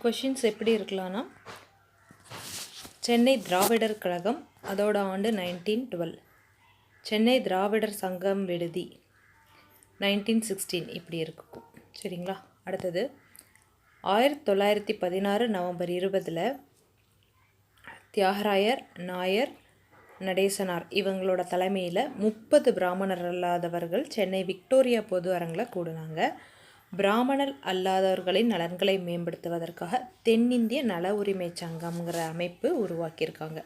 Questions எப்படி இருக்கலாம்னா, சென்னை திராவிடர் கழகம் அதோட ஆண்டு 1912, சென்னை திராவிடர் சங்கம் விடுதி 1916 இப்படி இருக்கும். சரிங்களா? அடுத்தது 1916 நவம்பர் 20 தியாகராயர், நாயர், நடேசனார் இவங்களோட தலைமையில் 30 பிராமணர் அல்லாதவர்கள் சென்னை விக்டோரியா பொது அரங்கில் கூடினாங்க. பிராமணர் அல்லாதவர்களின் நலன்களை மேம்படுத்துவதற்காக தென்னிந்திய நல உரிமை சங்கம்ங்கிற அமைப்பு உருவாக்கியிருக்காங்க.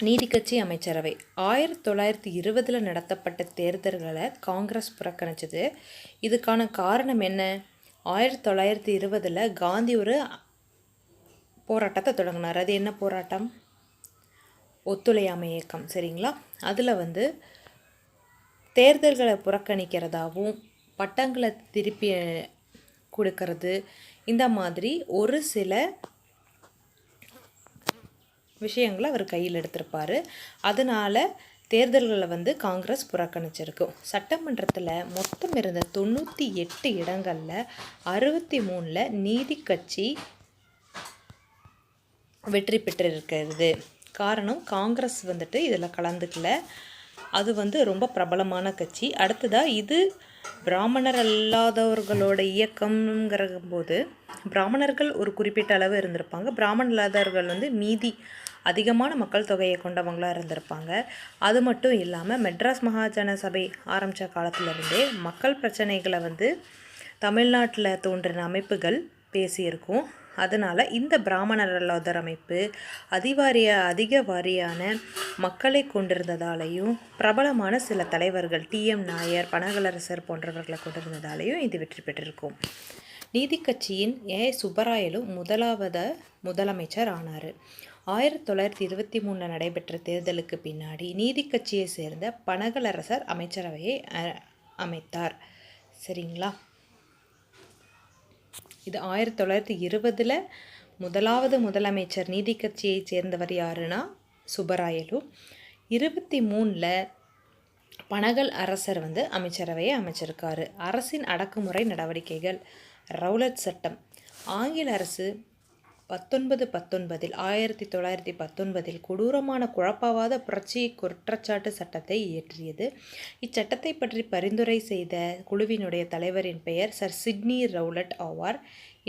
நீதி கட்சி அமைச்சரவை 1920 நடத்தப்பட்ட தேர்தல்களை காங்கிரஸ் புறக்கணிச்சது. இதுக்கான காரணம் என்ன? 1920 காந்தி ஒரு போராட்டத்தை தொடங்கினார். அது என்ன போராட்டம்? ஒத்துழையாமை இயக்கம். சரிங்களா? அதில் தேர்தல்களை புறக்கணிக்கிறதாகவும் பட்டங்களை திருப்பி கொடுக்கறது இந்த மாதிரி ஒரு சில விஷயங்களை அவர் கையில் எடுத்திருப்பார். அதனால் தேர்தல்களை காங்கிரஸ் புறக்கணிச்சிருக்கும். சட்டமன்றத்தில் மொத்தம் இருந்த 98 இடங்களில் 63 நீதி கட்சி வெற்றி பெற்றிருக்கிறது. காரணம், காங்கிரஸ் இதில் கலந்துக்கல. அது ரொம்ப பிரபலமான கட்சி. அடுத்ததாக இது பிராமணர் அல்லாதவர்களோட இயக்கம்ங்கிற போது பிராமணர்கள் ஒரு குறிப்பிட்ட அளவு இருந்திருப்பாங்க. பிராமணர் அல்லாதவர்கள் மீதி அதிகமான மக்கள் தொகையை கொண்டவங்களாக இருந்திருப்பாங்க. அது மட்டும் இல்லாமல் மெட்ராஸ் மகாஜன சபை ஆரம்பித்த காலத்திலிருந்தே மக்கள் பிரச்சனைகளை தமிழ்நாட்டில் தோன்றின அமைப்புகள் பேசியிருக்கும். அதனால் இந்த பிராமணர் அல்லாதோர் அமைப்பு அதிக வாரியான மக்களை கொண்டிருந்ததாலையும் பிரபலமான சில தலைவர்கள் TM நாயர், பனகலரசர் போன்றவர்களை கொண்டிருந்ததாலையும் இது வெற்றி பெற்றிருக்கும். நீதி கட்சியின் சுப்பராயலு முதலமைச்சர் ஆனார். 1923 நடைபெற்ற தேர்தலுக்கு பின்னாடி நீதி கட்சியை சேர்ந்த பனகலரசர் அமைச்சரவையை அமைத்தார். சரிங்களா? இது 1920 முதலாவது முதலமைச்சர் நீதி கட்சியை சேர்ந்தவர் யாருன்னா சுப்பராயலு. 23 பனகல் அரசர் அமைச்சரவையை அமைச்சிருக்காரு. அரசின் அடக்குமுறை நடவடிக்கைகள். ரவுலட் சட்டம். ஆங்கில அரசு 1919 கொடூரமான குழப்பவாத புரட்சி குற்றச்சாட்டு சட்டத்தை இயற்றியது. இச்சட்டத்தை பற்றி பரிந்துரை செய்த குழுவினுடைய தலைவரின் பெயர் சர் சிட்னி ரவுலட் ஆவார்.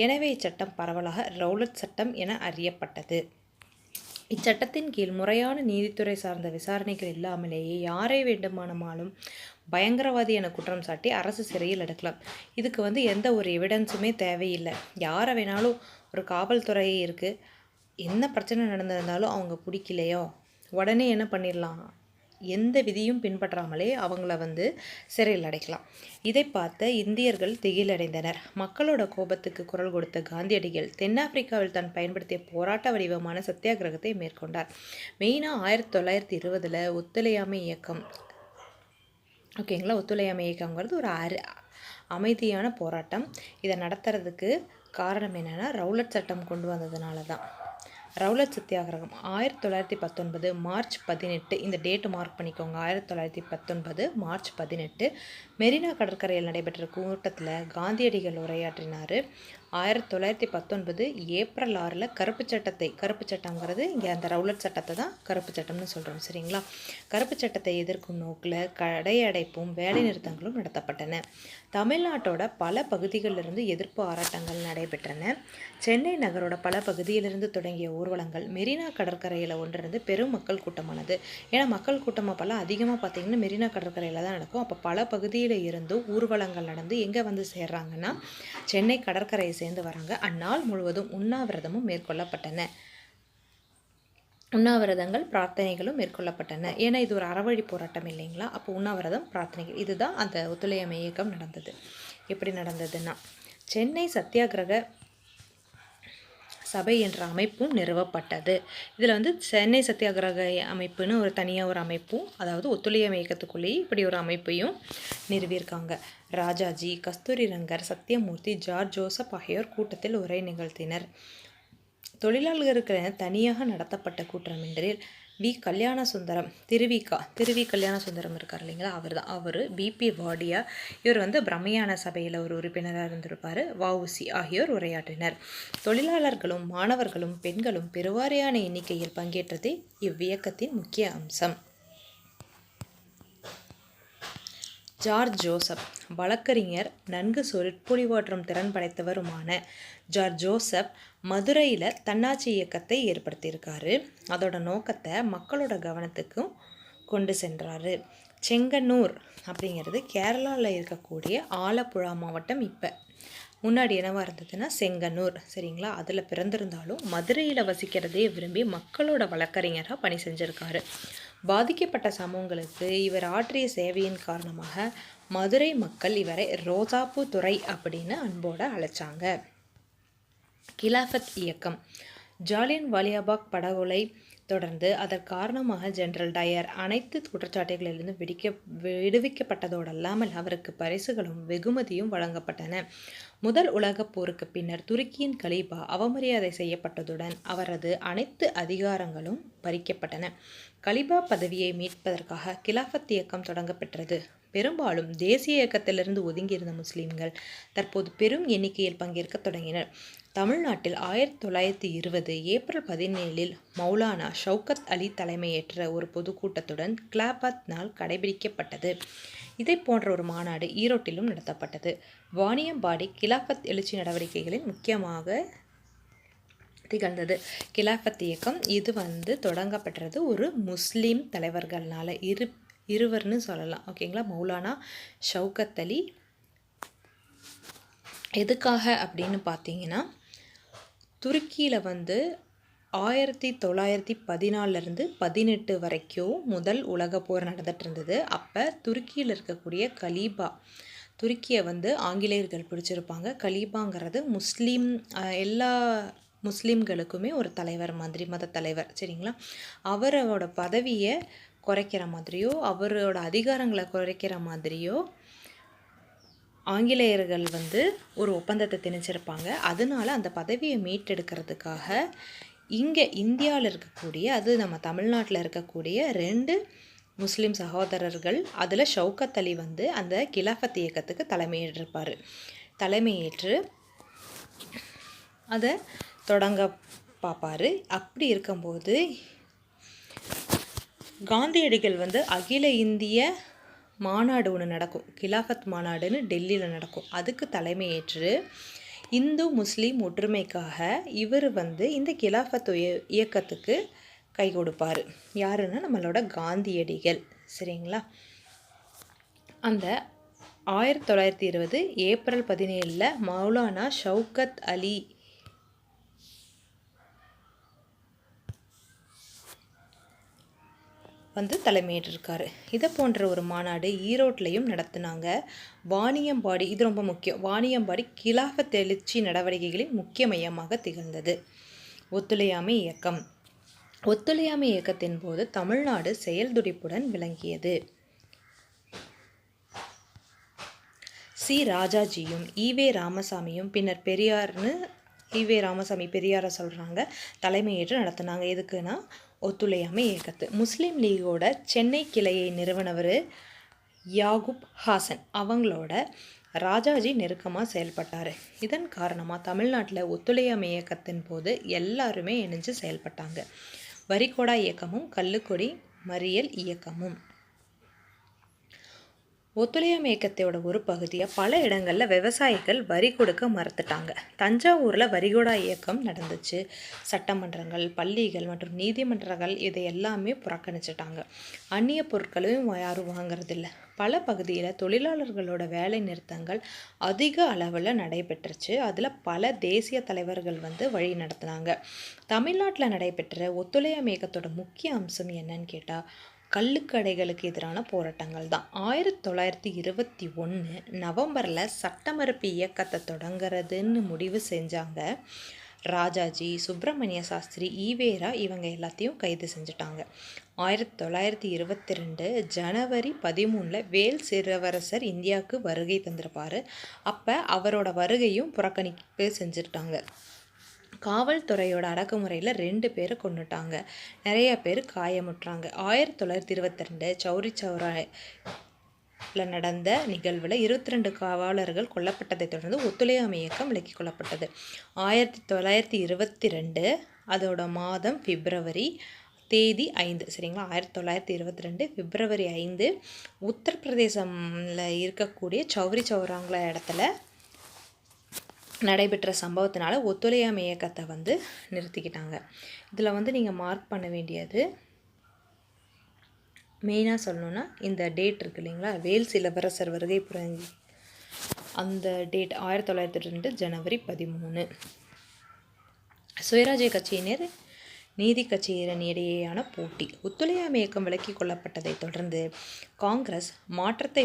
எனவே இச்சட்டம் பரவலாக ரவுலட் சட்டம் என அறியப்பட்டது. இச்சட்டத்தின் கீழ் முறையான நீதித்துறை சார்ந்த விசாரணைகள் இல்லாமலேயே யாரை வேண்டுமானாலும் பயங்கரவாதி என குற்றம் சாட்டி அரசு சிறையில் எடுக்கலாம். இதுக்கு எந்த ஒரு எவிடன்ஸுமே தேவையில்லை. யாரை வேணாலும், ஒரு காவல்துறை இருக்குது, என்ன பிரச்சனை நடந்திருந்தாலும் அவங்க பிடிக்கலையோ உடனே என்ன பண்ணிடலாம், எந்த விதியும் பின்பற்றாமலே அவங்கள சிறையில் அடைக்கலாம். இதை பார்த்த இந்தியர்கள் திகிலடைந்தனர். மக்களோட கோபத்துக்கு குரல் கொடுத்த காந்தியடிகள் தென்னாப்பிரிக்காவில் தான் பயன்படுத்திய போராட்ட வடிவமான சத்தியாகிரகத்தை மேற்கொண்டார். மெயினாக 1920 ஒத்துழையாமை இயக்கம். ஓகேங்களா? ஒத்துழையாமை இயக்கங்கிறது ஒரு அமைதியான போராட்டம். இதை நடத்துறதுக்கு காரணம் என்னென்னா ரவுலட் சட்டம் கொண்டு வந்ததுனால தான். ரவுலட் சத்தியாகிரகம் 1919 மார்ச் 18. இந்த டேட்டு மார்க் பண்ணிக்கோங்க. 1919 மார்ச் 18 மெரினா கடற்கரையில் நடைபெற்ற கூட்டத்தில் காந்தியடிகள் உரையாற்றினார். 1919 ஏப்ரல் 6 கருப்பு சட்டங்கிறது இங்கே அந்த ரவுலட் சட்டத்தை தான் கருப்பு சட்டம்னு சொல்கிறோம். சரிங்களா? கருப்பு சட்டத்தை எதிர்க்கும் நோக்கில் கடையடைப்பும் வேலை நிறுத்தங்களும் நடத்தப்பட்டன. தமிழ்நாட்டோட பல பகுதிகளிலிருந்து எதிர்ப்பு ஆராட்டங்கள் நடைபெற்றன. சென்னை நகரோட பல பகுதியிலிருந்து தொடங்கிய ஊர்வலங்கள் மெரினா கடற்கரையில் ஒன்றிருந்து பெரும் மக்கள் கூட்டமானது. ஏன்னா மக்கள் கூட்டம் அப்போல்லாம் அதிகமாக பார்த்திங்கன்னா மெரினா கடற்கரையில் தான் நடக்கும். அப்போ பல பகுதியில் இருந்து ஊர்வலங்கள் நடந்து எங்கே சேர்றாங்கன்னா சென்னை கடற்கரையை சேர்ந்து வராங்க. அந்நாள் முழுவதும் உண்ணாவிரதமும் மேற்கொள்ளப்பட்டன. உண்ணாவிரதங்கள், பிரார்த்தனைகளும் மேற்கொள்ளப்பட்டன. ஏன்னா இது ஒரு அறவழி போராட்டம் இல்லைங்களா? அப்போ உண்ணாவிரதம், பிரார்த்தனைகள், இதுதான் அந்த ஒத்துழையாமை இயக்கம் நடந்தது. எப்படி நடந்ததுன்னா, சென்னை சத்தியாகிரக சபை என்ற அமைப்பும் நிறுவப்பட்டது. இதில் சென்னை சத்தியாகிரக அமைப்புன்னு ஒரு தனியாக ஒரு அமைப்பும், அதாவது ஒத்துழையாமை இயக்கத்துக்குள்ளேயே இப்படி ஒரு அமைப்பையும் நிறுவியிருக்காங்க. ராஜாஜி, கஸ்தூரிரங்கர், சத்தியமூர்த்தி, ஜார்ஜ் ஜோசப் ஆகியோர் கூட்டத்தில் உரை நிகழ்த்தினர். தொழிலாளர்களுக்கு தனியாக நடத்தப்பட்ட கூட்டமின்றி கல்யாண சுந்தரம், திருவி கல்யாண சுந்தரம் இருக்கார் இல்லைங்களா, அவர் பிபி வாடியா, இவர் வந்து பிரம்மையான சபையில் ஒரு உறுப்பினராக இருந்திருப்பார். வஉசி ஆகியோர் உரையாற்றினர். தொழிலாளர்களும் மாணவர்களும் பெண்களும் பெருவாரியான எண்ணிக்கையில் பங்கேற்றதே இவ்வியக்கத்தின் முக்கிய அம்சம். ஜார்ஜ் ஜோசப் வழக்கறிஞர், நன்கு சொற்பொழிவாற்றும் திறன் படைத்தவருமான ஜார்ஜ் ஜோசப் மதுரையில் தன்னாட்சி இயக்கத்தை ஏற்படுத்தியிருக்காரு. அதோட நோக்கத்தை மக்களோட கவனத்துக்கும் கொண்டு சென்றார். செங்கன்னூர் அப்படிங்கிறது கேரளாவில் இருக்கக்கூடிய ஆலப்புழா மாவட்டம். இப்போ முன்னாடி என்னவாக இருந்ததுன்னா செங்கன்னூர், சரிங்களா. அதில் பிறந்திருந்தாலும் மதுரையில் வசிக்கிறதே விரும்பி மக்களோட வழக்கறிஞராக பணி செஞ்சுருக்காரு. பாதிக்கப்பட்ட சமூகங்களுக்கு இவர் ஆற்றிய சேவையின் காரணமாக மதுரை மக்கள் இவரை ரோசாப்பூ துரை அப்படின்னு அன்போடு அழைச்சாங்க. கிலாஃபத் இயக்கம். ஜாலியன் வாலிபாக் படுகொலை தொடர்ந்து அதற்கு காரணமாக ஜெனரல் டயர் அனைத்து குற்றச்சாட்டுகளிலிருந்து விடுவிக்கப்பட்டதோடு அல்லாமல் அவருக்கு பரிசுகளும் வெகுமதியும் வழங்கப்பட்டன. முதல் உலகப் போருக்கு பின்னர் துருக்கியின் கலீபா அவமரியாதை செய்யப்பட்டதுடன் அவரது அனைத்து அதிகாரங்களும் பறிக்கப்பட்டன. கலீபா பதவியை மீட்பதற்காக கிலாஃபத் இயக்கம் தொடங்கப்பெற்றது. பெரும்பாலும் தேசிய இயக்கத்திலிருந்து ஒதுங்கியிருந்த முஸ்லிம்கள் தற்போது பெரும் எண்ணிக்கையில் பங்கேற்க தொடங்கினர். தமிழ்நாட்டில் 1920 ஏப்ரல் 17 மௌலானா ஷவுக்கத் அலி தலைமையேற்ற ஒரு பொதுக்கூட்டத்துடன் கிலாபத் நாள் கடைபிடிக்கப்பட்டது. இதை போன்ற ஒரு மாநாடு ஈரோட்டிலும் நடத்தப்பட்டது. வாணியம்பாடி கிலாபத் எழுச்சி நடவடிக்கைகளின் முக்கியமாக திகழ்ந்தது. கிலாஃபத் இயக்கம் இது தொடங்கப்பட்டது ஒரு முஸ்லீம் தலைவர்கள்னால, இருவர்னு சொல்லலாம், ஓகேங்களா. மௌலானா ஷவுக்கத் அலி எதுக்காக அப்படின்னு பார்த்தீங்கன்னா, துருக்கியில் 1914 18 வரைக்கும் முதல் உலக போர் நடந்துட்டு இருந்தது. அப்போ துருக்கியில் இருக்கக்கூடிய கலீபா, துருக்கியை ஆங்கிலேயர்கள் பிடிச்சிருப்பாங்க. கலீபாங்கிறது எல்லா முஸ்லீம்களுக்குமே ஒரு தலைவர் மாதிரி, மத தலைவர், சரிங்களா. அவரோட பதவியை குறைக்கிற மாதிரியோ அவரோட அதிகாரங்களை குறைக்கிற மாதிரியோ ஆங்கிலேயர்கள் ஒரு ஒப்பந்தத்தை திணிச்சிருப்பாங்க. அதனால அந்த பதவியை மீட்டெடுக்கிறதுக்காக இங்கே இந்தியாவில் இருக்கக்கூடிய, அது நம்ம தமிழ்நாட்டில் இருக்கக்கூடிய 2 முஸ்லீம் சகோதரர்கள், அதில் ஷவுக்கத் அலி அந்த கிலாஃபத் இயக்கத்துக்கு தலைமையேற்று அதை தொடங்க பார்ப்பார். அப்படி இருக்கும்போது காந்தியடிகள் அகில இந்திய மாநாடு ஒன்று நடக்கும், கிலாஃபத் மாநாடுன்னு டெல்லியில் நடக்கும். அதுக்கு தலைமையேற்று இந்து முஸ்லீம் ஒற்றுமைக்காக இவர் இந்த கிலாஃபத் இயக்கத்துக்கு கை கொடுப்பார். யாருன்னா நம்மளோட காந்தியடிகள், சரிங்களா. அந்த 1920 ஏப்ரல் 17 மௌலானா ஷவுக்கத் அலி தலைமையேற்றிருக்காரு. இதை போன்ற ஒரு மாநாடு ஈரோட்லையும் நடத்தினாங்க. வாணியம்பாடி, இது ரொம்ப முக்கியம், வாணியம்பாடி கிலாஃபத் எழுச்சி நடவடிக்கைகளின் முக்கிய மையமாக திகழ்ந்தது. ஒத்துழையாமை இயக்கம். ஒத்துழையாமை இயக்கத்தின் போது தமிழ்நாடு செயல் துடிப்புடன் விளங்கியது. ராஜாஜியும் ஈவே ராமசாமியும் பின்னர் பெரியாரை சொல்கிறாங்க தலைமையேற்று நடத்தினாங்க. எதுக்குன்னா ஒத்துழையாமை இயக்கத்து. முஸ்லீம் லீகோட சென்னை கிளையை நிறுவனவர் யாகூப் ஹாசன், அவங்களோட ராஜாஜி நெருக்கமாக செயல்பட்டார். இதன் காரணமாக தமிழ்நாட்டில் ஒத்துழையாமை இயக்கத்தின் போது எல்லாருமே இணைஞ்சு செயல்பட்டாங்க. வரிகோடா இயக்கமும் கள்ளுக்கொடி மறியல் இயக்கமும். ஒத்துழையாமை இயக்கத்தோட ஒரு பகுதியாக பல இடங்களில் விவசாயிகள் வரி கொடுக்க மறுத்துட்டாங்க. தஞ்சாவூரில் வரிகோடா இயக்கம் நடந்துச்சு. சட்டமன்றங்கள், பள்ளிகள் மற்றும் நீதிமன்றங்கள் இதை எல்லாமே புறக்கணிச்சிட்டாங்க. அந்நிய பொருட்களையும் யாரும் வாங்குறதில்ல. பல பகுதியில் தொழிலாளர்களோட வேலை நிறுத்தங்கள் அதிக அளவில் நடைபெற்றுச்சு. அதில் பல தேசிய தலைவர்கள் வழி நடத்தினாங்க. தமிழ்நாட்டில் நடைபெற்ற ஒத்துழையாமை இயக்கத்தோட முக்கிய அம்சம் என்னன்னு கேட்டால் கள்ளுக்கடைகளுக்கு எதிரான போராட்டங்கள் தான். 1921 நவம்பரில் சட்ட மறுப்பு இயக்கத்தை தொடங்குறதுன்னு முடிவு செஞ்சாங்க. ராஜாஜி, சுப்பிரமணிய சாஸ்திரி, ஈவேரா இவங்க எல்லாத்தையும் கைது செஞ்சுட்டாங்க. 1922 ஜனவரி 13 வேல் சிறவரசர் இந்தியாவுக்கு வருகை தந்திருப்பார். அப்போ அவரோட வருகையும் புறக்கணிப்பு செஞ்சுட்டாங்க. காவல்துறையோட அடக்குமுறையில் 2 பேரை கொன்னுட்டாங்க, நிறைய பேர் காயமுற்றாங்க. 1922 சௌரி சௌராவில் நடந்த நிகழ்வில் 22 காவலர்கள் கொல்லப்பட்டதை தொடர்ந்து ஒத்துழையாமை இயக்கம் விலக்கிக் கொள்ளப்பட்டது. 1922 அதோட மாதம் பிப்ரவரி தேதி 5 சரிங்களா. 1922 பிப்ரவரி 5 உத்தரப்பிரதேசமில் இருக்கக்கூடிய சௌரி சௌராங்கிற இடத்துல நடைபெற்ற சம்பவத்தினால ஒத்துழையாமை இயக்கத்தை நிறுத்திக்கிட்டாங்க. இதில் நீங்கள் மார்க் பண்ண வேண்டியது மெயினாக சொல்லணுன்னா இந்த டேட் இருக்குது இல்லைங்களா, வேல்ஸ் இளவரசர் வருகை புரிஞ்சு அந்த டேட் 1902 ஜனவரி 13. சுயராஜ்ய கட்சியினர் நீதி கட்சியினர் இடையேயான போட்டி. ஒத்துழையாமை இயக்கம் விலக்கிக் கொள்ளப்பட்டதை தொடர்ந்து காங்கிரஸ் மாற்றத்தை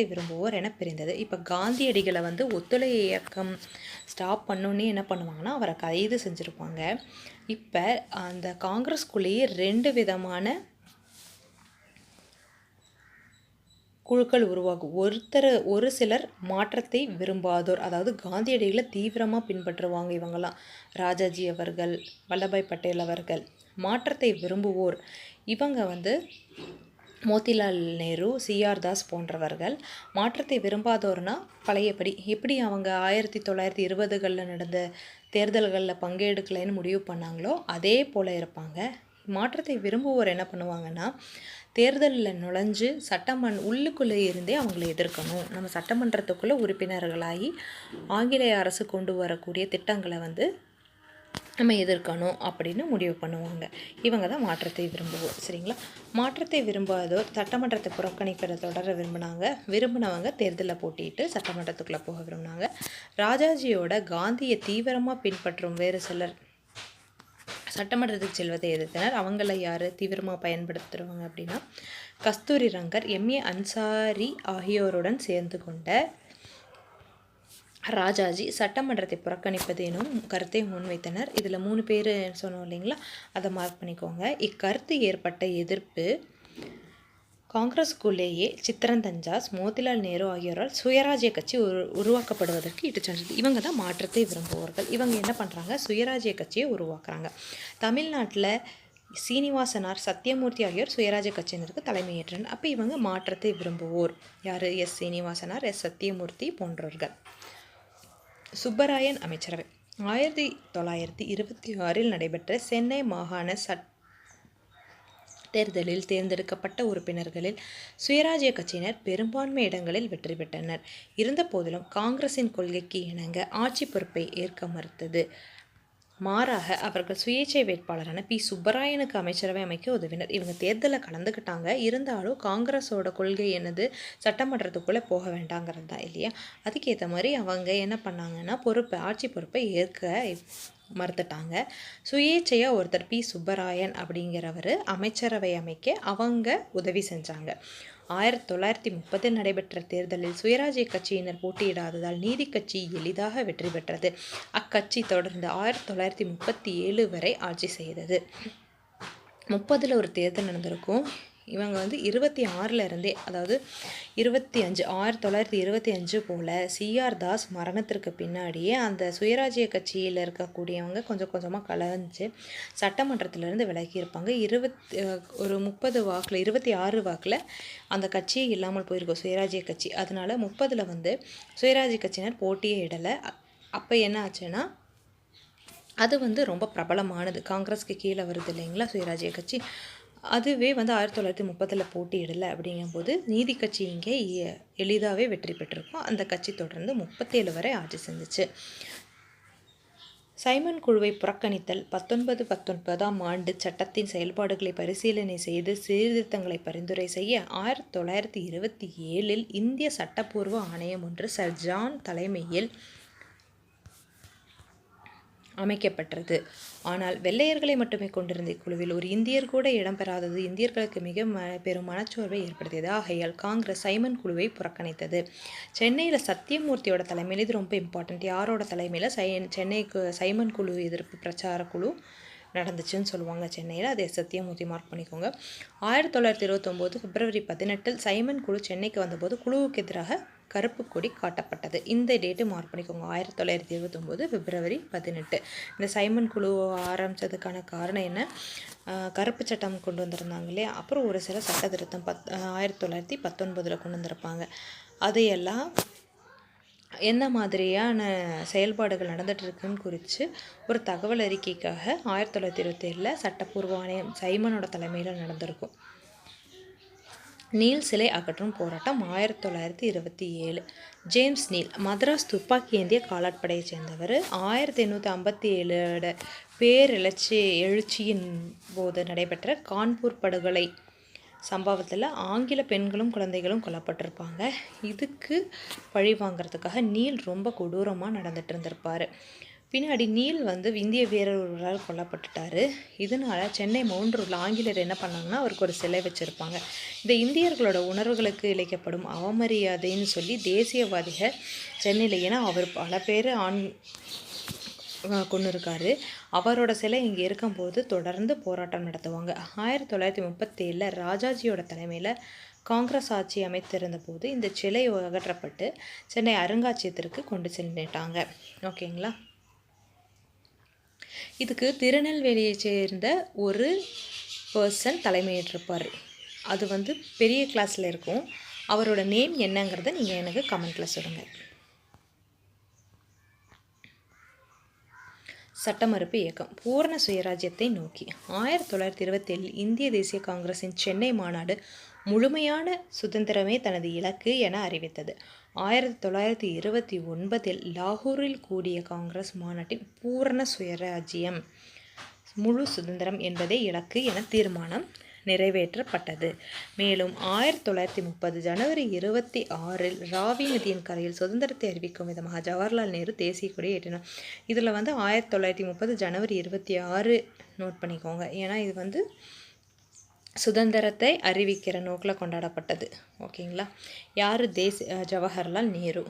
விரும்புவோர் என பிரிந்தது. இப்போ காந்தியடிகளை ஒத்துழை இயக்கம் ஸ்டாப் பண்ணோன்னே என்ன பண்ணுவாங்கன்னா அவரை கைது செஞ்சுருப்பாங்க. இப்போ அந்த காங்கிரஸ்குள்ளேயே 2 விதமான குழுக்கள் உருவாகும். ஒரு சிலர் மாற்றத்தை விரும்பாதோர், அதாவது காந்தியடிகளை தீவிரமாக பின்பற்றுவாங்க. இவங்கெல்லாம் ராஜாஜி அவர்கள், வல்லபாய் பட்டேல் அவர்கள். மாற்றத்தை விரும்புவோர் இவங்க மோதிலால் நேரு, சிஆர் தாஸ் போன்றவர்கள். மாற்றத்தை விரும்பாதோர்னா பழையபடி எப்படி அவங்க 1920களில் நடந்த தேர்தல்களில் பங்கெடுக்கலைன்னு முடிவு பண்ணாங்களோ அதே போல் இருப்பாங்க. மாற்றத்தை விரும்புவோர் என்ன பண்ணுவாங்கன்னா தேர்தலில் நுழைஞ்சு உள்ளுக்குள்ளே இருந்தே அவங்கள எதிர்க்கணும், நம்ம சட்டமன்றத்துக்குள்ளே உறுப்பினர்களாகி ஆங்கிலேய அரசு கொண்டு வரக்கூடிய திட்டங்களை நம்ம எதிர்க்கணும் அப்படின்னு முடிவு பண்ணுவாங்க. இவங்க தான் மாற்றத்தை விரும்புவோம் சரிங்களா. மாற்றத்தை விரும்பாதோர் சட்டமன்றத்தை புறக்கணிப்பதை தொடர விரும்பினவங்க தேர்தலில் போட்டிட்டு சட்டமன்றத்துக்குள்ளே போக விரும்பினாங்க. ராஜாஜியோட காந்தியை தீவிரமாக பின்பற்றும் வேறு சிலர் சட்டமன்றத்துக்கு செல்வதை எதிர்த்தனர். அவங்கள யார் தீவிரமாக பயன்படுத்துகிறவங்க அப்படின்னா கஸ்தூரி ரங்கர், எம்ஏ அன்சாரி ஆகியோருடன் சேர்ந்து கொண்ட ராஜாஜி சட்டமன்றத்தை புறக்கணிப்பது எனும் கருத்தை முன்வைத்தனர். இதில் 3 பேர் சொன்னோம் இல்லைங்களா, அதை மார்க் பண்ணிக்கோங்க. இக்கருத்து ஏற்பட்ட எதிர்ப்பு காங்கிரஸுக்குள்ளேயே சித்தரஞ்சன், மோதிலால் நேரு ஆகியோரால் சுயராஜ்ய கட்சி உருவாக்கப்படுவதற்கு இட்டு சென்றது. இவங்க தான் மாற்றத்தை விரும்புவோர்கள். இவங்க என்ன பண்ணுறாங்க, சுயராஜ்ய கட்சியை உருவாக்குறாங்க. தமிழ்நாட்டில் சீனிவாசனார், சத்தியமூர்த்தி ஆகியோர் சுயராஜ்ய கட்சியினருக்கு தலைமையேற்றனர். அப்போ இவங்க மாற்றத்தை விரும்புவோர் யார், எஸ் சீனிவாசனார், எஸ் சத்தியமூர்த்தி போன்றவர்கள். சுப்பராயன் அமைச்சரவை 1926 நடைபெற்ற சென்னை மாகாண தேர்தலில் தேர்ந்தெடுக்கப்பட்ட உறுப்பினர்களில் சுயராஜ்ய கட்சியினர் பெரும்பான்மை இடங்களில் வெற்றி பெற்றனர். இருந்த போதிலும் காங்கிரசின் கொள்கைக்கு இணங்க ஆட்சி பொறுப்பை ஏற்க மறுத்தது. மாறாக அவர்கள் சுயேட்சை வேட்பாளரான பி சுப்பராயனுக்கு அமைச்சரவை அமைக்க உதவினர். இவங்க தேர்தலில் கலந்துக்கிட்டாங்க, இருந்தாலும் காங்கிரஸோட கொள்கை என்னது, சட்டமன்றத்துக்குள்ளே போக வேண்டாங்கிறது தான் இல்லையா. அதுக்கேற்ற மாதிரி அவங்க என்ன பண்ணாங்கன்னா ஆட்சி பொறுப்பை ஏற்க மறுத்துட்டாங்க. சுயேட்சையாக ஒருத்தர் பி சுப்பராயன் அப்படிங்கிறவர் அமைச்சரவை அமைக்க அவங்க உதவி செஞ்சாங்க. 1930 நடைபெற்ற தேர்தலில் சுயராஜ்ய கட்சியினர் போட்டியிடாததால் நீதி கட்சி எளிதாக வெற்றி பெற்றது. அக்கட்சி தொடர்ந்து 1937 வரை ஆட்சி செய்தது. 30 ஒரு தேர்தல் நடந்திருக்கும். இவங்க 26 இருந்தே, அதாவது 1925 போல் சிஆர் தாஸ் மரணத்திற்கு பின்னாடியே அந்த சுயராஜ்ய கட்சியில் இருக்கக்கூடியவங்க கொஞ்சம் கொஞ்சமாக கலைஞ்சு சட்டமன்றத்திலேருந்து விலகியிருப்பாங்க. 26 வாக்கில் அந்த கட்சியே இல்லாமல் போயிருக்கும் சுயராஜ்ய கட்சி. அதனால் 30 சுயராஜ்ய கட்சியினர் போட்டியே இடலை. அப்போ என்ன ஆச்சுன்னா அது ரொம்ப பிரபலமானது, காங்கிரஸ்க்கு கீழே வருது இல்லைங்களா சுயராஜ்ய கட்சி. அதுவே 1930 போட்டியிடலை. அப்படிங்கும்போது நீதி கட்சி இங்கே எளிதாகவே வெற்றி பெற்றிருக்கும். அந்த கட்சி தொடர்ந்து 37 வரை ஆட்சி செஞ்சிச்சு. சைமன் குழுவை புறக்கணித்தல் 1919ஆம் ஆண்டு சட்டத்தின் செயல்பாடுகளை பரிசீலனை செய்து சீர்திருத்தங்களை பரிந்துரை செய்ய 1927 இந்திய சட்டப்பூர்வ ஆணையம் ஒன்று சர் ஜான் தலைமையில் அமைக்கப்பட்டது. ஆனால் வெள்ளையர்களை மட்டுமே கொண்டிருந்த இக்குழுவில் ஒரு இந்தியர் கூட இடம்பெறாதது இந்தியர்களுக்கு மிக பெரும் மனச்சோர்வை ஏற்படுத்தியது. ஆகையால் காங்கிரஸ் சைமன் குழுவை புறக்கணித்தது. சென்னையில் சத்தியமூர்த்தியோட தலைமையில், இது ரொம்ப இம்பார்ட்டண்ட், யாரோட தலைமையில் சென்னைக்கு சைமன் குழு எதிர்ப்பு பிரச்சார குழு நடந்துச்சுன்னு சொல்லுவாங்க சென்னையில். அதை சத்தியமூர்த்தி மார்க் பண்ணிக்கோங்க. 1929 பிப்ரவரி 18 சைமன் குழு சென்னைக்கு வந்தபோது குழுவுக்கு எதிராக கருப்பு கொடி காட்டப்பட்டது. இந்த டேட்டு மார்க் பண்ணிக்கோங்க. 1929 பிப்ரவரி 18. இந்த சைமன் குழு ஆரம்பித்ததுக்கான காரணம் என்ன? கருப்பு சட்டம் கொண்டு வந்திருந்தாங்க இல்லையா? அப்புறம் ஒரு சில சட்ட திருத்தம் 1919 கொண்டு வந்திருப்பாங்க. அதையெல்லாம் என்ன மாதிரியான செயல்பாடுகள் நடந்துகிட்ருக்குன்னு குறித்து ஒரு தகவல் அறிக்கைக்காக 1927 சட்டப்பூர்வ ஆணையம் சைமனோட தலைமையில் நடந்திருக்கும். நீல் சிலை அகற்றும் போராட்டம் 1927. ஜேம்ஸ் நீல் மദ്രാஸ் துப்பாக்கி ஏந்திய காலாட்படையை சேர்ந்தவர். 1857 எழுச்சியின் போது நடைபெற்ற கான்பூர் படுகொலை சம்பவத்தில் ஆங்கில பெண்களும் குழந்தைகளும் கொல்லப்பட்டிருப்பாங்க. இதுக்கு பழி வாங்கிறதுக்காக நீல் ரொம்ப கொடூரமாக நடந்துட்டு இருந்திருப்பார். பின்னாடி நீல் இந்திய வீரர் ஒருவரால் கொல்லப்பட்டுட்டார். இதனால் சென்னை மவுண்ட் ஆங்கிலர் என்ன பண்ணாங்கன்னா அவருக்கு ஒரு சிலை வச்சுருப்பாங்க. இந்த இந்தியர்களோட உணர்வுகளுக்கு இழைக்கப்படும் அவமரியாதைன்னு சொல்லி தேசியவாதிகள் சென்னையில், ஏன்னா அவர் பல பேர் கொண்டு இருக்காரு, அவரோட சிலை இங்கே இருக்கும்போது தொடர்ந்து போராட்டம் நடத்துவாங்க. 1937 ராஜாஜியோட தலைமையில் காங்கிரஸ் ஆட்சி அமைத்திருந்த போது இந்த சிலை அகற்றப்பட்டு சென்னை அருங்காட்சியகத்திற்கு கொண்டு சென்றுட்டாங்க. ஓகேங்களா? இதுக்கு திருநெல்வேலியை சேர்ந்த ஒரு பர்சன் தலைமையேற்றிருப்பார். அது பெரிய கிளாஸில் இருக்கும். அவரோட நேம் என்னங்கிறத நீங்கள் எனக்கு கமெண்ட்டில் சொல்லுங்கள். சட்டமறுப்பு இயக்கம் பூரண சுயராஜ்யத்தை நோக்கி 1927 இந்திய தேசிய காங்கிரஸின் சென்னை மாநாடு முழுமையான சுதந்திரமே தனது இலக்கு என அறிவித்தது. 1929 லாகூரில் கூடிய காங்கிரஸ் மாநாட்டின் பூரண சுயராஜ்யம், முழு சுதந்திரம் என்பதே இலக்கு என தீர்மானம் நிறைவேற்றப்பட்டது. மேலும் 1930 ஜனவரி 26 ராவி நதியின் கரையில் சுதந்திரத்தை அறிவிக்கும் விதமாக ஜவஹர்லால் நேரு தேசிய கொடி ஏற்றினார். இதில் 1930 ஜனவரி 26 நோட் பண்ணிக்கோங்க. ஏன்னா இது சுதந்திரத்தை அறிவிக்கிற நோக்கில் கொண்டாடப்பட்டது. ஓகேங்களா? யார்? ஜவஹர்லால் நேரு.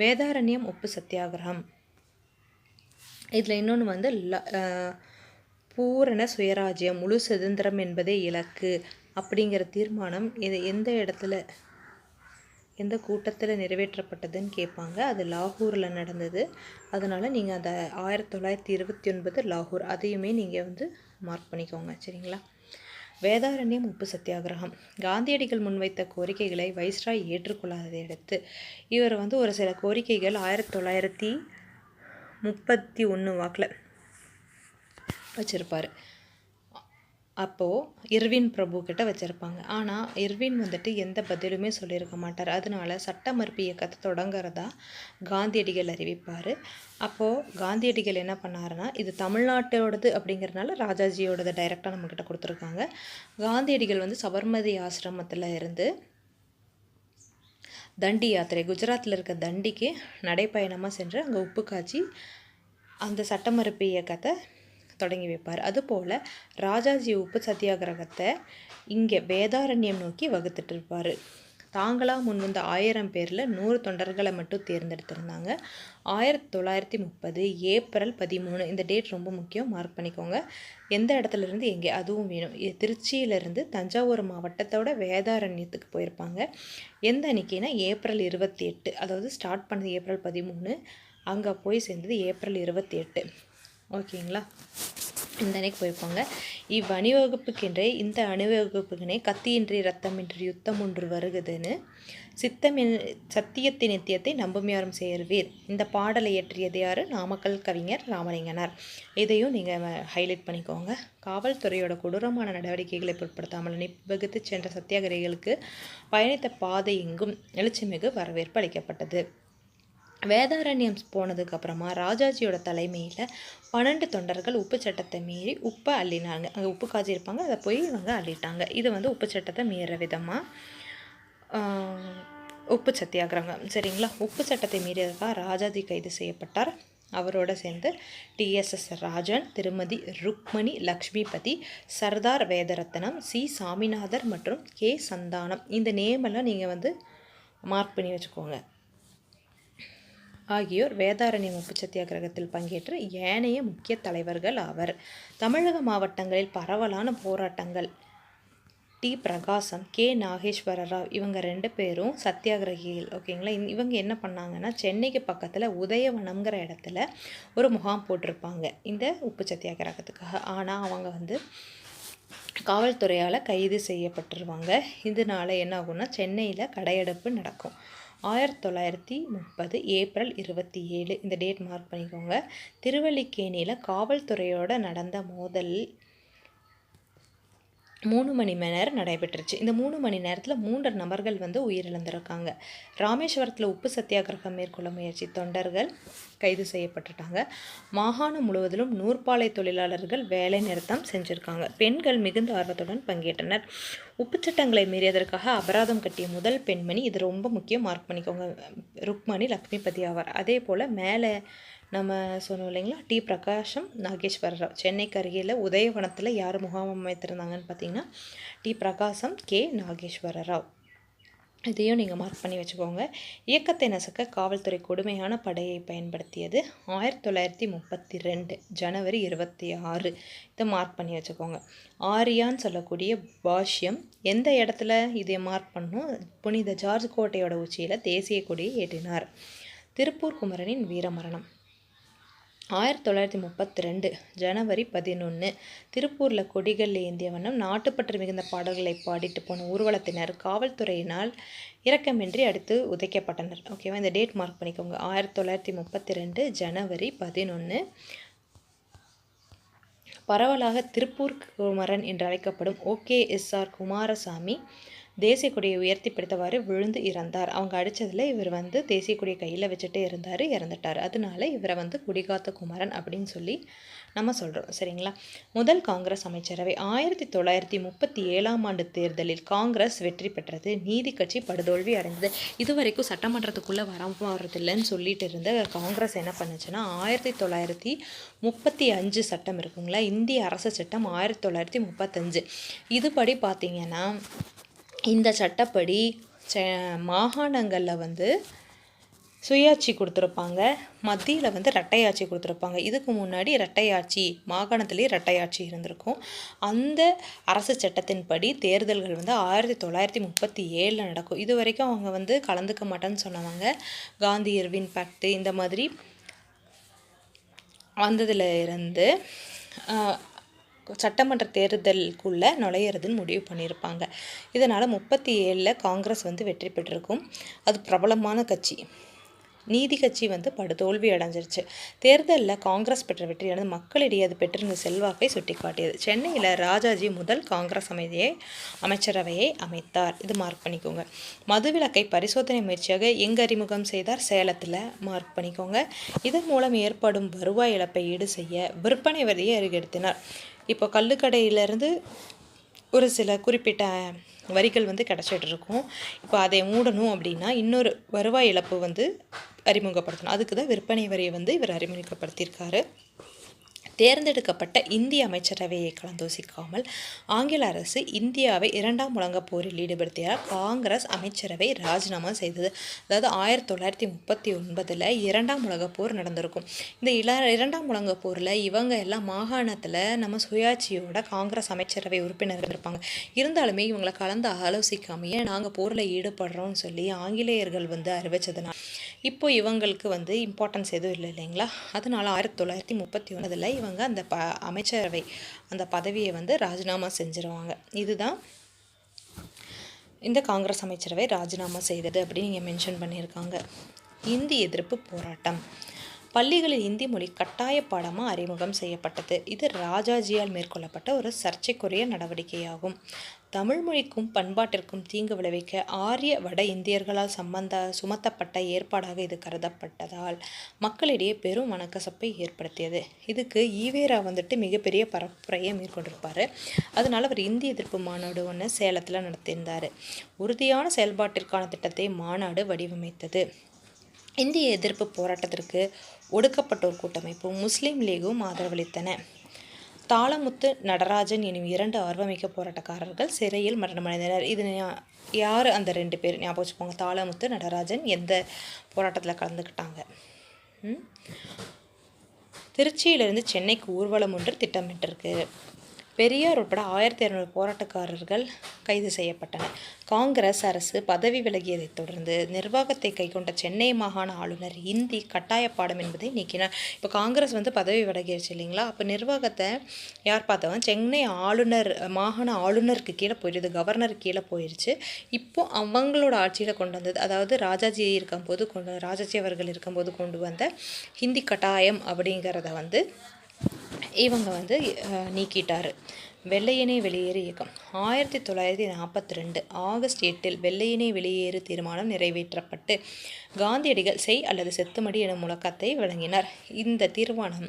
வேதாரண்யம் உப்பு சத்தியாகிரகம். இதில் இன்னொன்று பூரண சுயராஜ்யம், முழு சுதந்திரம் என்பதே இலக்கு அப்படிங்கிற தீர்மானம் எந்த கூட்டத்தில் நிறைவேற்றப்பட்டதுன்னு கேட்பாங்க. அது லாகூரில் நடந்தது. அதனால் நீங்கள் அந்த 1929 லாகூர் அதையுமே நீங்கள் மார்க் பண்ணிக்கோங்க. சரிங்களா? வேதாரண்யம் உப்பு சத்தியாகிரகம். காந்தியடிகள் முன்வைத்த கோரிக்கைகளை வைஸ்ராய் ஏற்றுக்கொள்ளாததை அடுத்து இவர் ஒரு சில கோரிக்கைகள் 1931 வாக்கில் வச்சுருப்பார். அப்போது இர்வின் பிரபு கிட்ட வச்சுருப்பாங்க. ஆனால் இர்வின் எந்த பதிலுமே சொல்லியிருக்க மாட்டார். அதனால சட்ட மறுப்பு இயக்கத்தை தொடங்குறதா காந்தியடிகள் அறிவிப்பார். அப்போது காந்தியடிகள் என்ன பண்ணாருன்னா, இது தமிழ்நாட்டோடது அப்படிங்கிறதுனால ராஜாஜியோடது டைரெக்டாக நம்மக்கிட்ட கொடுத்துருக்காங்க. காந்தியடிகள் சபர்மதி ஆசிரமத்தில் இருந்து தண்டி யாத்திரை, குஜராத்தில் இருக்க தண்டிக்கு நடைப்பயணமாக சென்று அங்கே உப்பு காய்ச்சி அந்த சட்ட மறுப்பு இயக்கத்தை தொடங்கி வைப்பார். அதுபோல் ராஜாஜி உப்பு சத்தியாகிரகத்தை இங்கே வேதாரண்யம் நோக்கி வகுத்துட்டு இருப்பார். தாங்களாக முன்வந்த 1000 பேரில் 100 தொண்டர்களை மட்டும் தேர்ந்தெடுத்திருந்தாங்க. 1930 ஏப்ரல் 13, இந்த டேட் ரொம்ப முக்கியம், மார்க் பண்ணிக்கோங்க. எந்த இடத்துலேருந்து எங்கே, அதுவும் வேணும். திருச்சியிலேருந்து தஞ்சாவூர் மாவட்டத்தோட வேதாரண்யத்துக்கு போயிருப்பாங்க. எந்த அன்னைக்குன்னா ஏப்ரல் 28, அதாவது ஸ்டார்ட் பண்ணது ஏப்ரல் 13, அங்கே போய் சேர்ந்தது ஏப்ரல் 28. ஓகேங்களா? இந்த அன்னைக்கு போயிருப்பாங்க. இவ்வணிவகுப்புக்கென்றே இந்த அணிவகுப்புக்கினே கத்தியின்றி ரத்தமின்றி யுத்தம் ஒன்று வருகுதுன்னு சத்தியத்தின் நித்தியத்தை நம்பும் யாரும் சேர்வீர். இந்த பாடலை இயற்றியது யார்? நாமக்கல் கவிஞர் ராமலிங்கனார். இதையும் நீங்கள் ஹைலைட் பண்ணிக்கோங்க. காவல்துறையோட கொடூரமான நடவடிக்கைகளை பொருட்படுத்தாமல் அணிவகுத்து சென்ற சத்தியாகிரிகளுக்கு பயணித்த பாதை எங்கும் எழுச்சிமிகு வரவேற்பு அளிக்கப்பட்டது. வேதாரண்யம் போனதுக்கு அப்புறமா ராஜாஜியோட தலைமையில் 12 தொண்டர்கள் உப்பு சட்டத்தை மீறி உப்பை அள்ளினாங்க. அங்கே உப்பு காய்ச்சிருப்பாங்க, அதை போய் அள்ளிட்டாங்க. இது உப்பு சட்டத்தை மீற விதமாக உப்பு சத்தியாகிரகம். சரிங்களா? உப்பு சட்டத்தை மீறியதற்காக ராஜாஜி கைது செய்யப்பட்டார். அவரோட சேர்ந்து டிஎஸ்எஸ் ராஜன், திருமதி ருக்மணி லக்ஷ்மிபதி, சர்தார் வேதரத்னம், சி சாமிநாதர் மற்றும் கே சந்தானம். இந்த நேமெல்லாம் நீங்கள் மார்க் பண்ணி வச்சுக்கோங்க. ஆகியோர் வேதாரண்யம் உப்பு சத்தியாகிரகத்தில் பங்கேற்று ஏனைய முக்கிய தலைவர்கள் ஆவர். தமிழக மாவட்டங்களில் பரவலான போராட்டங்கள் டி பிரகாசம், கே நாகேஸ்வர ராவ் இவங்க 2 பேரும் சத்தியாகிரகிகள். ஓகேங்களா. இவங்க என்ன பண்ணாங்கன்னா, சென்னைக்கு பக்கத்தில் உதயவனம்ங்கிற இடத்துல ஒரு முகாம் போட்டிருப்பாங்க இந்த உப்பு சத்தியாகிரகத்துக்காக. ஆனால் அவங்க வந்து காவல்துறையால் கைது செய்யப்பட்டுருவாங்க. இதனால என்ன ஆகும்னா, சென்னையில் கடையெடுப்பு நடக்கும். 1930 ஏப்ரல் 27 இந்த டேட் மார்க் பண்ணிக்கோங்க. திருவல்லிக்கேணியில் காவல்துறையோட நடந்த மோதல் 3 மணி நேரம் நடைபெற்றுச்சு. இந்த 3 மணி நேரத்தில் 3 நபர்கள் வந்து உயிரிழந்திருக்காங்க. ராமேஸ்வரத்தில் உப்பு சத்தியாகிரகம் மேற்கொள்ள முயற்சி தொண்டர்கள் கைது செய்யப்பட்டுட்டாங்க. மாகாணம் முழுவதிலும் நூற்பாலை தொழிலாளர்கள் வேலை நிறுத்தம் செஞ்சுருக்காங்க. பெண்கள் மிகுந்த ஆர்வத்துடன் பங்கேற்றனர். உப்பு சட்டங்களை மீறியதற்காக அபராதம் கட்டிய முதல் பெண்மணி, இது ரொம்ப முக்கியம், மார்க் பண்ணிக்கோங்க, ருக்மணி லக்ஷ்மிபதி ஆவார். அதே போல் மேலே நம்ம சொன்னோம் இல்லைங்களா, டி பிரகாசம், நாகேஸ்வர ராவ். சென்னைக்கு அருகில் உதயவனத்தில் யார் முகாம் அமைத்திருந்தாங்கன்னு பார்த்தீங்கன்னா, டி பிரகாசம், கே நாகேஸ்வர ராவ். இதையும் நீங்கள் மார்க் பண்ணி வச்சுக்கோங்க. இயக்கத்தை நசுக்க காவல்துறை கொடுமையான படையை பயன்படுத்தியது 1932 ஜனவரி 26. இதை மார்க் பண்ணி வச்சுக்கோங்க. ஆரியான்னு சொல்லக்கூடிய பாஷ்யம் எந்த இடத்துல இதை மார்க் பண்ணணும், புனித ஜார்ஜ் கோட்டையோட உச்சியில் தேசிய கொடியை ஏற்றினார். திருப்பூர் குமரனின் வீரமரணம் 1932 ஜனவரி 11. திருப்பூரில் கொடிகள் ஏந்திய வண்ணம் நாட்டுப்பற்று மிகுந்த பாடல்களை பாடிட்டு போன ஊர்வலத்தினர் காவல்துறையினால் இரக்கமின்றி அடித்து உதைக்கப்பட்டனர். ஓகேவா, இந்த டேட் மார்க் பண்ணிக்கோங்க. 1932 ஜனவரி 11. பரவலாக திருப்பூர் குமரன் என்று அழைக்கப்படும் OKSR குமாரசாமி தேசிய கொடியை உயர்த்தி பிடித்தவாறு விழுந்து இறந்தார். அவங்க அடித்ததில் இவர் வந்து தேசிய கொடியை கையில் வச்சுட்டே இருந்தார், இறந்துட்டார். அதனால இவரை வந்து குடிகாத்த குமரன் அப்படின்னு சொல்லி நம்ம சொல்கிறோம். சரிங்களா. முதல் காங்கிரஸ் அமைச்சரவை 1937ஆம் ஆண்டு தேர்தலில் காங்கிரஸ் வெற்றி பெற்றது. நீதி கட்சி படுதோல்வி அடைந்தது. இதுவரைக்கும் சட்டமன்றத்துக்குள்ளே வரதில்லைன்னு சொல்லிட்டு இருந்த காங்கிரஸ் என்ன பண்ணுச்சுன்னா, 1935 சட்டம் இருக்குங்களா, இந்திய அரசு சட்டம் 1935 இதுபடி பார்த்தீங்கன்னா, இந்த சட்டப்படி மாகாணங்களில் வந்து சுயாட்சி கொடுத்துருப்பாங்க, மத்தியில் வந்து இரட்டையாட்சி கொடுத்துருப்பாங்க. இதுக்கு முன்னாடி இரட்டையாட்சி, மாகாணத்துலேயே இரட்டையாட்சி இருந்திருக்கும். அந்த அரசு சட்டத்தின்படி தேர்தல்கள் வந்து 1937 நடக்கும். இது வரைக்கும் அவங்க வந்து கலந்துக்க மாட்டேன்னு சொன்னவங்க காந்தி இர்வின் பேக்ட் இந்த மாதிரி வந்ததில் இருந்து சட்டமன்ற தேர்தலுக்குள்ளே நுழையிறதுன்னு முடிவு பண்ணியிருப்பாங்க. இதனால் 37 காங்கிரஸ் வந்து வெற்றி பெற்றிருக்கும். அது பிரபலமான கட்சி. நீதி கட்சி வந்து படுதோல்வி அடைஞ்சிருச்சு. தேர்தலில் காங்கிரஸ் பெற்ற வெற்றியானது மக்களிடையே அது பெற்றிருந்த செல்வாக்கை சுட்டிக்காட்டியது. சென்னையில் ராஜாஜி முதல் காங்கிரஸ் அமைச்சரவையை அமைத்தார். இது மார்க் பண்ணிக்கோங்க. மதுவிலக்கை பரிசோதனை முயற்சியாக எங்கு அறிமுகம் செய்தார்? சேலத்தில். மார்க் பண்ணிக்கோங்க. இதன் மூலம் ஏற்படும் வருவாய் இழப்பை ஈடு செய்ய விற்பனை வரியை அதிகரித்தினார். இப்போ கள்ளுக்கடையிலேருந்து ஒரு சில குறிப்பிட்ட வரிகள் வந்து கிடச்சிட்டு இருக்கும். இப்போ அதை மூடணும் அப்படின்னா இன்னொரு வருவாய் இழப்பு வந்து அறிமுகப்படுத்தணும். அதுக்கு தான் விற்பனை வரியை வந்து இவர் அறிமுகப்படுத்தியிருக்காரு. தேர்ந்தெடுக்கப்பட்ட இந்திய அமைச்சரவையை கலந்தோசிக்காமல் ஆங்கில அரசு இந்தியாவை 2ஆம் உலகப் போரில் ஈடுபடுத்தியால் காங்கிரஸ் அமைச்சரவை ராஜினாமா செய்தது. அதாவது 1939 2ஆம் உலகப் போர் நடந்திருக்கும். இந்த 2ஆம் உலகப் போரில் இவங்க எல்லாம் மாகாணத்தில் நம்ம சுயாட்சியோட காங்கிரஸ் அமைச்சரவை உறுப்பினர்கள் இருப்பாங்க. இருந்தாலுமே இவங்களை கலந்து ஆலோசிக்காமையே நாங்கள் போரில் ஈடுபடுறோம்னு சொல்லி ஆங்கிலேயர்கள் வந்து அறிவிச்சதுனால இப்போ இவங்களுக்கு வந்து இம்பார்ட்டன்ஸ் எதுவும் இல்லை இல்லைங்களா. அதனால 1939 இவங்க அந்த அமைச்சரவை அந்த பதவியை வந்து ராஜினாமா செஞ்சிருவாங்க. இதுதான் இந்த காங்கிரஸ் அமைச்சரவை ராஜினாமா செய்தது அப்படின்னு இங்கே மென்ஷன் பண்ணியிருக்காங்க. இந்தி எதிர்ப்பு போராட்டம் பள்ளிகளில் இந்தி மொழி கட்டாய பாடமாக அறிமுகம் செய்யப்பட்டது. இது ராஜாஜியால் மேற்கொள்ளப்பட்ட ஒரு சர்ச்சைக்குரிய நடவடிக்கையாகும். தமிழ் மொழிக்கும் பண்பாட்டிற்கும் தீங்கு விளைவிக்க ஆரிய வட இந்தியர்களால் சுமத்தப்பட்ட ஏற்பாடாக இது கருதப்பட்டதால் மக்களிடையே பெரும் மனக்கசப்பை ஏற்படுத்தியது. இதுக்கு ஈவேரா வந்துட்டு மிகப்பெரிய பரப்புரையை மேற்கொண்டிருப்பார். அதனால் அவர் இந்தி எதிர்ப்பு மாநாடு ஒன்று சேலத்தில் நடத்தியிருந்தார். உறுதியான செயல்பாட்டிற்கான திட்டத்தை மாநாடு வடிவமைத்தது. இந்திய எதிர்ப்பு போராட்டத்திற்கு ஒடுக்கப்பட்டோர் கூட்டமைப்பும் முஸ்லீம் லீகும் ஆதரவளித்தன. தாளமுத்து நடராஜன் எனும் 2 ஆர்வமிக்க போராட்டக்காரர்கள் சிறையில் மரணமடைந்தனர். இது யார்? அந்த 2 பேர் ஞாபகம் வச்சுக்கோங்க. தாளமுத்து நடராஜன் எந்த போராட்டத்தில் கலந்துக்கிட்டாங்க? திருச்சியிலிருந்து சென்னைக்கு ஊர்வலம் ஒன்று திட்டமிட்டிருக்கு. பெரியார் உட்பட 1200 போராட்டக்காரர்கள் கைது செய்யப்பட்டனர். காங்கிரஸ் அரசு பதவி விலகியதைத் தொடர்ந்து நிர்வாகத்தை கைக்கொண்ட சென்னை மாகாண ஆளுநர் இந்தி கட்டாய பாடம் என்பதை நீக்கினார். இப்போ காங்கிரஸ் பதவி விலகிடுச்சு இல்லைங்களா, அப்போ நிர்வாகத்தை யார் பார்த்தவங்க, சென்னை ஆளுநர் மாகாண ஆளுநருக்கு கீழே போயிடுது, கவர்னருக்கு கீழே போயிடுச்சு. இப்போ அவங்களோட ஆட்சியில் கொண்டு வந்தது, அதாவது ராஜாஜி அவர்கள் இருக்கும்போது கொண்டு வந்த ஹிந்தி கட்டாயம் அப்படிங்கிறத இவங்க நீக்கிட்டார். வெள்ளையனே வெளியேறு இயக்கம் 1942 ஆகஸ்ட் 8 வெள்ளையனே வெளியேறு தீர்மானம் நிறைவேற்றப்பட்டு காந்தியடிகள் செய் அல்லது செத்துமடி எனும் முழக்கத்தை வழங்கினார். இந்த தீர்மானம்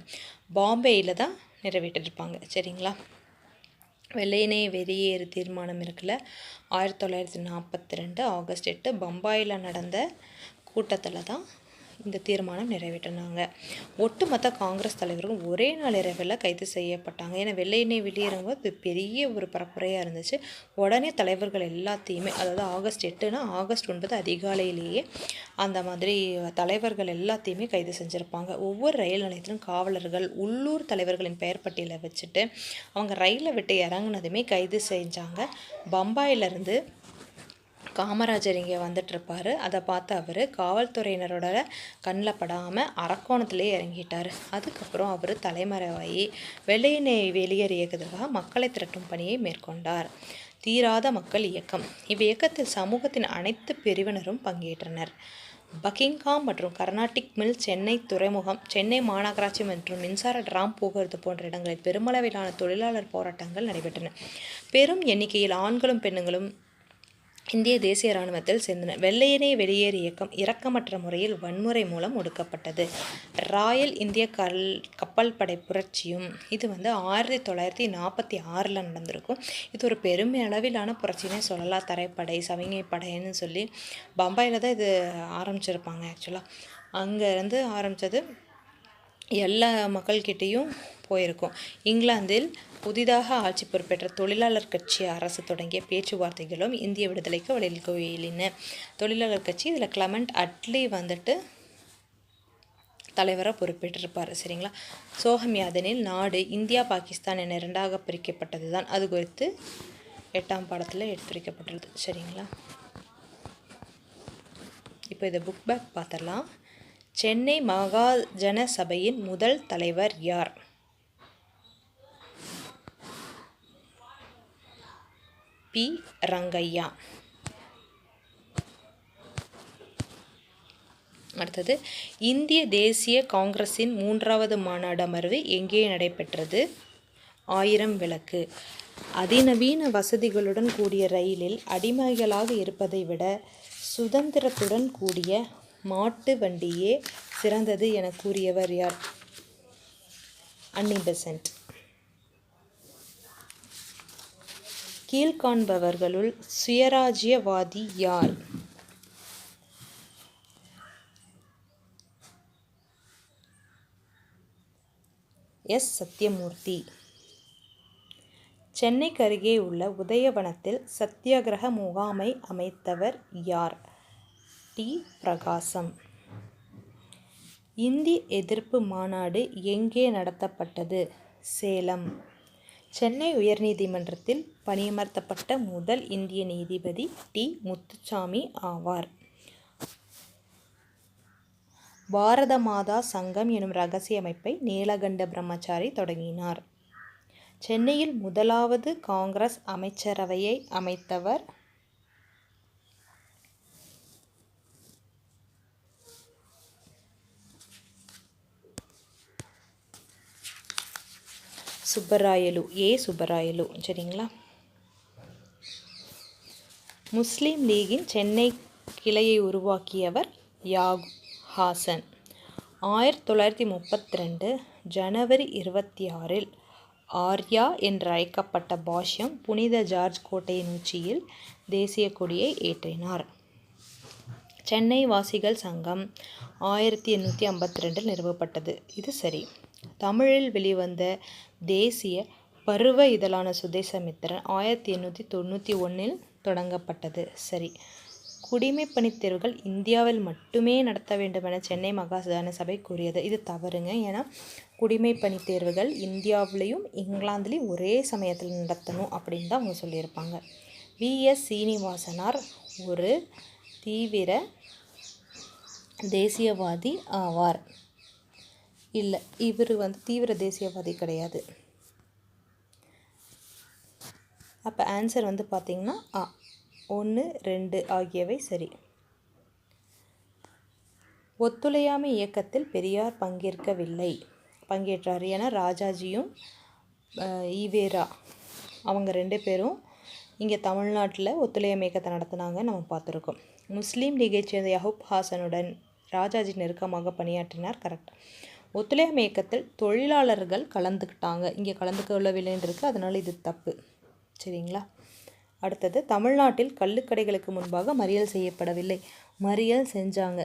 பாம்பேயில் தான் நிறைவேற்றிருப்பாங்க. சரிங்களா, வெள்ளையனே வெளியேறு தீர்மானம் இருக்குல்ல, 1942 ஆகஸ்ட் 8 பம்பாயில் நடந்த கூட்டத்தில் தான் இந்த தீர்மானம் நிறைவேற்றினாங்க. ஒட்டுமொத்த காங்கிரஸ் தலைவர்கள் ஒரே நாள் இரவில் கைது செய்யப்பட்டாங்க. ஏன்னா வெள்ளையனே வெளியேறும்போது பெரிய ஒரு பரப்புரையாக இருந்துச்சு. உடனே தலைவர்கள் எல்லாத்தையுமே, அதாவது ஆகஸ்ட் 8னா ஆகஸ்ட் 9 அதிகாலையிலேயே அந்த மாதிரி தலைவர்கள் எல்லாத்தையுமே கைது செஞ்சுருப்பாங்க. ஒவ்வொரு ரயில் நிலையத்திலும் காவலர்கள் உள்ளூர் தலைவர்களின் பெயர் பட்டியலை வச்சுட்டு அவங்க ரயிலை விட்டு இறங்குனதுமே கைது செஞ்சாங்க. பம்பாயிலிருந்து காமராஜர் இங்கே வந்துட்டுருப்பார். அதை பார்த்து அவர் காவல்துறையினரோட கண்ணில் படாமல் அரக்கோணத்திலே இறங்கிட்டார். அதுக்கப்புறம் அவர் தலைமறைவாகி வெள்ளையனே வெளியேறு இயக்கத்துக்காக மக்களை திரட்டும் பணியை மேற்கொண்டார். தீராத மக்கள் இயக்கம். இவ்வியக்கத்தில் சமூகத்தின் அனைத்து பிரிவினரும் பங்கேற்றனர். பக்கிங்ஹாம் மற்றும் கர்நாடிக் மில், சென்னை துறைமுகம், சென்னை மாநகராட்சி மற்றும் மின்சார டிராம் போக்குவரத்து போன்ற இடங்களில் பெருமளவிலான தொழிலாளர் போராட்டங்கள் நடைபெற்றன. பெரும் எண்ணிக்கையில் ஆண்களும் பெண்களும் இந்திய தேசிய இராணுவத்தில் சேர்ந்தனர். வெள்ளையனே வெளியேறு இயக்கம் இரக்கமற்ற முறையில் வன்முறை மூலம் ஒடுக்கப்பட்டது. ராயல் இந்திய கப்பல் படை புரட்சியும் இது 1946 நடந்திருக்கும். இது ஒரு பெருமளவிலான புரட்சினே சொல்லலாம். தரைப்படை, சவிங்கை படைன்னு சொல்லி பம்பாயில் தான் இது ஆரம்பிச்சிருப்பாங்க. ஆக்சுவலாக அங்கேருந்து ஆரம்பித்தது எல்லா மக்கள்கிட்டையும் போயிருக்கும். இங்கிலாந்தில் புதிதாக ஆட்சி பொறுப்பேற்ற தொழிலாளர் கட்சி அரசு தொடங்கிய பேச்சுவார்த்தைகளும் இந்திய விடுதலைக்கு வழிவகுத்தன. தொழிலாளர் கட்சி இதில் கிளமெண்ட் அட்லி தலைவராக பொறுப்பேற்றிருப்பார். சரிங்களா, சோகம்யாதனில் நாடு இந்தியா பாகிஸ்தான் என இரண்டாக பிரிக்கப்பட்டது தான். அது குறித்து 8ஆம் பாடத்தில் எடுத்துரைக்கப்பட்டுள்ளது. சரிங்களா, இப்போ இதை புக் பேக் பார்த்துடலாம். சென்னை மகாஜன சபையின் முதல் தலைவர் யார்? பி. ரங்கையா. அடுத்தது, இந்திய தேசிய காங்கிரஸின் 3வது மாநாடு அமர்வு எங்கே நடைபெற்றது? 1000 விளக்கு. அதிநவீன வசதிகளுடன் கூடிய ரயிலில் அடிமைகளாக இருப்பதை விட சுதந்திரத்துடன் கூடிய மாட்டு வண்டியே சிறந்தது என கூறியவர் யார்? அன்னி பெசன்ட். கீழ்காண்பவர்களுள் சுயராஜ்யவாதி யார்? எஸ். சத்யமூர்த்தி. சென்னைக்கு அருகே உள்ள உதயவனத்தில் சத்தியாகிரக முகாமை அமைத்தவர் யார்? டி. பிரகாசம். இந்தி எதிர்ப்பு மாநாடு எங்கே நடத்தப்பட்டது? சேலம். சென்னை உயர்நீதிமன்றத்தில் பணியமர்த்தப்பட்ட முதல் இந்திய நீதிபதி டி. முத்துசாமி ஆவார். பாரத மாதா சங்கம் எனும் இரகசிய அமைப்பை நீலகண்ட பிரம்மச்சாரி தொடங்கினார். சென்னையில் முதலாவது காங்கிரஸ் அமைச்சரவையை அமைத்தவர் சுப்பராயலு. ஏ. சுப்பராயலு. சரிங்களா, முஸ்லீம் லீகின் சென்னை கிளையை உருவாக்கியவர் யாகூப் ஹாசன். 1932 ஜனவரி 26 ஆர்யா என்றழைக்கப்பட்ட பாஷ்யம் புனித ஜார்ஜ் கோட்டையின் உச்சியில் தேசிய கொடியை ஏற்றினார். சென்னை வாசிகள் சங்கம் 1852 நிறுவப்பட்டது. இது சரி. தமிழில் வெளிவந்த தேசிய பருவ இதழான சுதேசமித்திரன் 1891 தொடங்கப்பட்டது. சரி. குடிமைப்பணித் தேர்வுகள் இந்தியாவில் மட்டுமே நடத்த வேண்டுமென சென்னை மகாஜன சபை கூறியது. இது தவறுங்க. ஏன்னா குடிமைப்பணித் தேர்வுகள் இந்தியாவிலையும் இங்கிலாந்துலேயும் ஒரே சமயத்தில் நடத்தணும் அப்படின்னு தான் அவங்க சொல்லியிருப்பாங்க. வி.எஸ். சீனிவாசனார் ஒரு தீவிர தேசியவாதி ஆவார். இல்லை, இவர் தீவிர தேசியவாதி கிடையாது. அப்போ ஆன்சர் பார்த்திங்கன்னா 1, 2 ஆகியவை சரி. ஒத்துழையாமை இயக்கத்தில் பெரியார் பங்கேற்றார் என ராஜாஜியும் ஈவேரா அவங்க 2 பேரும் இங்கே தமிழ்நாட்டில் ஒத்துழையாமை இயக்கத்தை நடத்தினாங்க நம்ம பார்த்துருக்கோம். முஸ்லீம் லீகைச் சேர்ந்த யஹூப் ஹாசனுடன் ராஜாஜி நெருக்கமாக பணியாற்றினார். கரெக்ட். ஒத்துழையாமை இயக்கத்தில் தொழிலாளர்கள் கலந்துக்கிட்டாங்க, இங்கே கலந்து கொள்ளவில்லைன்னு இருக்குது, அதனால் இது தப்பு. சரிங்களா? அடுத்தது, தமிழ்நாட்டில் கள்ளுக்கடைகளுக்கு முன்பாக மறியல் செய்யப்படவில்லை. மறியல் செஞ்சாங்க.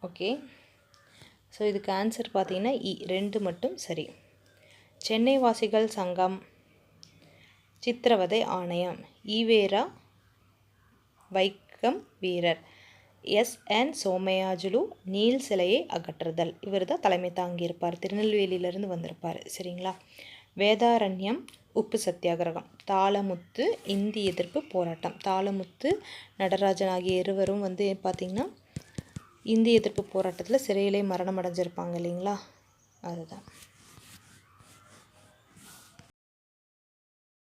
ஓகே, ஸோ இதுக்கு ஆன்சர் பார்த்தீங்கன்னா 2 மட்டும் சரி. சென்னை வாசிகள் சங்கம், சித்திரவதை ஆணையம், ஈவேரா வைக்கம் வீரர், எஸ்.என். சோமயாஜுலு நீல் சிலையை அகற்றுதல். இவர் தான் தலைமை தாங்கியிருப்பார், திருநெல்வேலியிலேருந்து வந்திருப்பார். சரிங்களா? வேதாரண்யம் உப்பு சத்தியாகிரகம், தாளமுத்து இந்தி எதிர்ப்பு போராட்டம். தாளமுத்து நடராஜன் ஆகிய இருவரும் பார்த்திங்கன்னா இந்தி எதிர்ப்பு போராட்டத்தில் சிறையிலே மரணம் அடைஞ்சிருப்பாங்க இல்லைங்களா? அதுதான்.